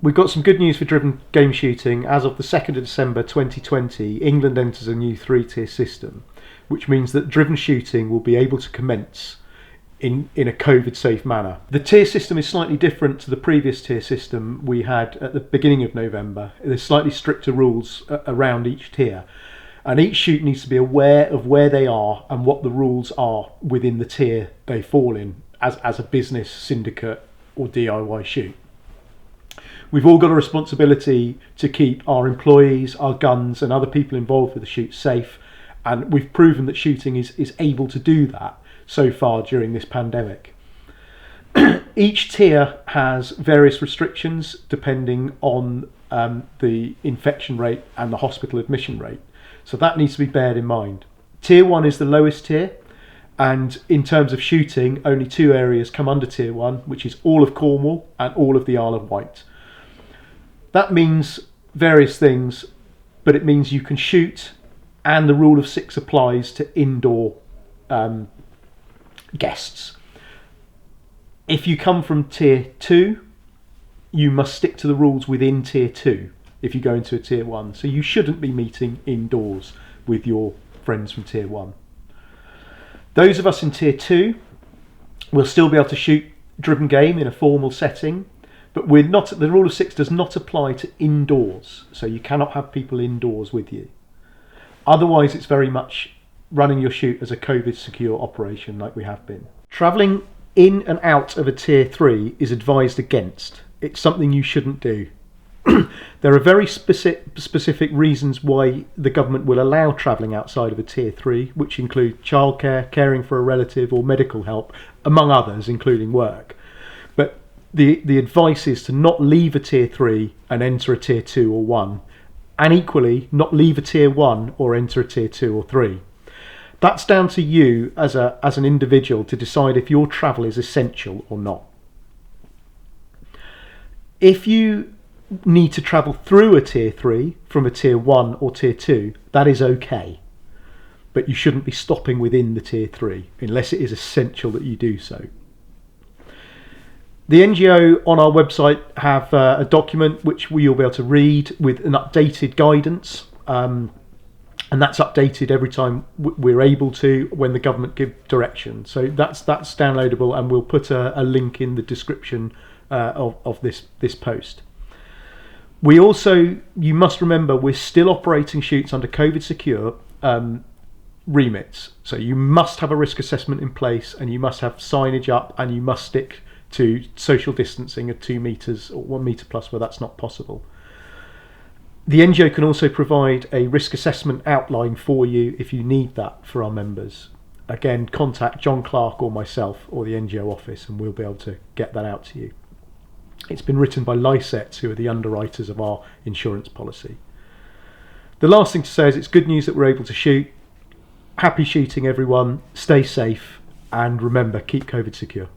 We've got some good news for driven game shooting. As of the 2nd of December 2020, England enters a new 3-tier system, which means that driven shooting will be able to commence in a COVID-safe manner. The tier system is slightly different to the previous tier system we had at the beginning of November. There's slightly stricter rules around each tier, and each shoot needs to be aware of where they are and what the rules are within the tier they fall in as a business, syndicate or DIY shoot. We've all got a responsibility to keep our employees, our guns and other people involved with the shoot safe, and we've proven that shooting is able to do that so far during this pandemic. Each tier has various restrictions depending on the infection rate and the hospital admission rate, so that needs to be bared in mind. Tier 1 is the lowest tier, and in terms of shooting, only 2 areas come under Tier 1, which is all of Cornwall and all of the Isle of Wight. That means various things, but it means you can shoot, and the rule of 6 applies to indoor guests. If you come from Tier 2, you must stick to the rules within Tier 2 if you go into a Tier 1. So you shouldn't be meeting indoors with your friends from Tier 1. Those of us in Tier 2 will still be able to shoot driven game in a formal setting, but the rule of 6 does not apply to indoors, so you cannot have people indoors with you. Otherwise, it's very much running your shoot as a COVID secure operation like we have been. Travelling in and out of a Tier 3 is advised against. It's something you shouldn't do. There are very specific reasons why the government will allow travelling outside of a Tier 3, which include childcare, caring for a relative or medical help, among others, including work. But the advice is to not leave a Tier 3 and enter a Tier 2 or 1, and equally not leave a Tier 1 or enter a Tier 2 or 3. That's down to you as an individual to decide if your travel is essential or not. If you need to travel through a Tier 3 from a Tier 1 or Tier 2, that is okay. But you shouldn't be stopping within the Tier 3 unless it is essential that you do so. The NGO on our website have a document which you'll be able to read with an updated guidance, and that's updated every time we're able to when the government give direction. So that's downloadable, and we'll put a link in the description of this post. We also, you must remember, we're still operating shoots under COVID secure remits. So you must have a risk assessment in place, and you must have signage up, and you must stick to social distancing of 2 metres or 1 metre plus where that's not possible. The NGO can also provide a risk assessment outline for you if you need that for our members. Again, contact John Clark or myself or the NGO office, and we'll be able to get that out to you. It's been written by Lysets, who are the underwriters of our insurance policy. The last thing to say is it's good news that we're able to shoot. Happy shooting, everyone. Stay safe, and remember, keep COVID secure.